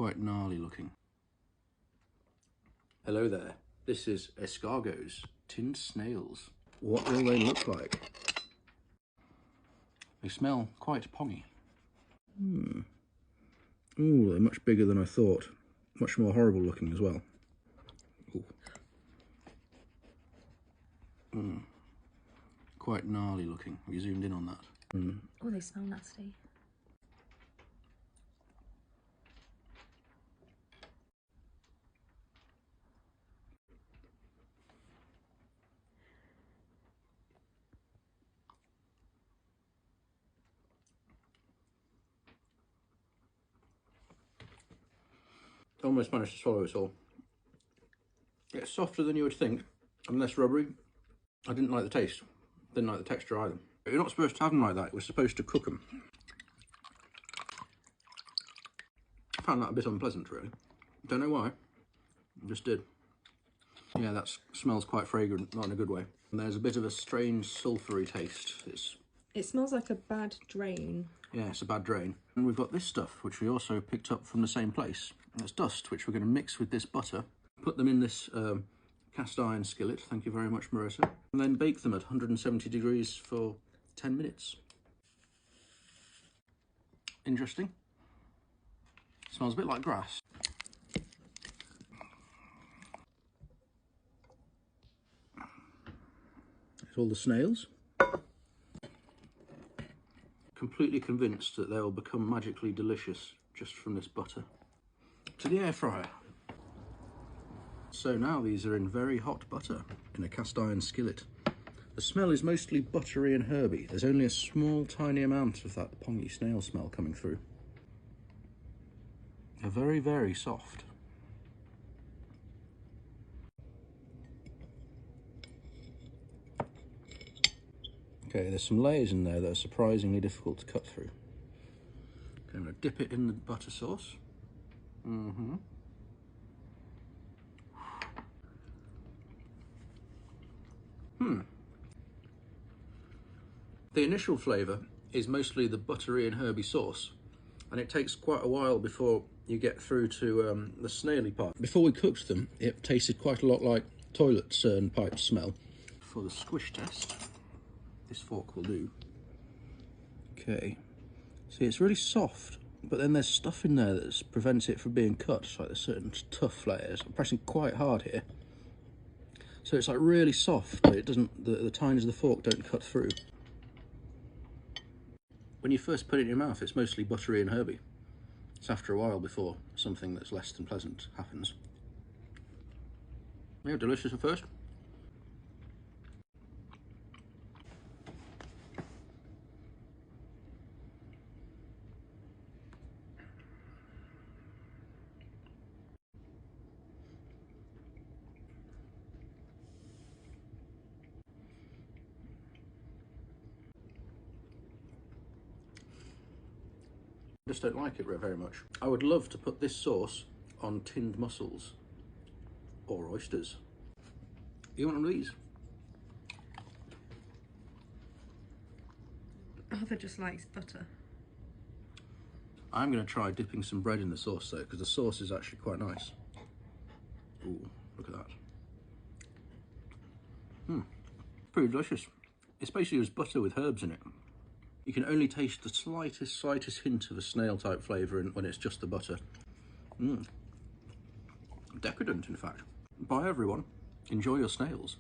quite gnarly looking. Hello there, this is Escargots, tinned snails. What will they look like? They smell quite pongy. Ooh, they're much bigger than I thought. Much more horrible looking as well. Quite gnarly looking. Have you zoomed in on that? Oh, they smell nasty. Almost managed to swallow it all. It's softer than you would think, and less rubbery. I didn't like the taste. Didn't like the texture either. You're not supposed to have them like that. We're supposed to cook them. I found that a bit unpleasant, really. Don't know why. I just did. Yeah, that smells quite fragrant, not in a good way. And there's a bit of a strange sulphury taste. It smells like a bad drain. Yeah, it's a bad drain. And we've got this stuff, which we also picked up from the same place. It's dust, which we're going to mix with this butter. Put them in this cast iron skillet, thank you very much, Marissa. And then bake them at 170 degrees for 10 minutes. Interesting. Smells a bit like grass. There's all the snails. Completely convinced that they will become magically delicious just from this butter. To the air fryer. So now these are in very hot butter in a cast iron skillet. The smell is mostly buttery and herby. There's only a small tiny amount of that pongy snail smell coming through. They're very, very soft. Okay, there's some layers in there that are surprisingly difficult to cut through. Okay, I'm going to dip it in the butter sauce. The initial flavour is mostly the buttery and herby sauce, and it takes quite a while before you get through to the snaily part. Before we cooked them, it tasted quite a lot like toilets and pipes smell. For the squish test, this fork will do. Okay, see, it's really soft, but then there's stuff in there that prevents it from being cut, like there's certain tough layers. I'm pressing quite hard here. So it's like really soft, but it doesn't, the tines of the fork don't cut through. When you first put it in your mouth, it's mostly buttery and herby. It's after a while before something that's less than pleasant happens. Yeah, delicious at first. I just don't like it very much. I would love to put this sauce on tinned mussels or oysters. You want one of these? Arthur just likes butter. I'm going to try dipping some bread in the sauce though, because the sauce is actually quite nice. Ooh, look at that. Pretty delicious. It's basically just butter with herbs in it. You can only taste the slightest hint of a snail type flavour when it's just the butter. Decadent, in fact. Bye everyone. Enjoy your snails.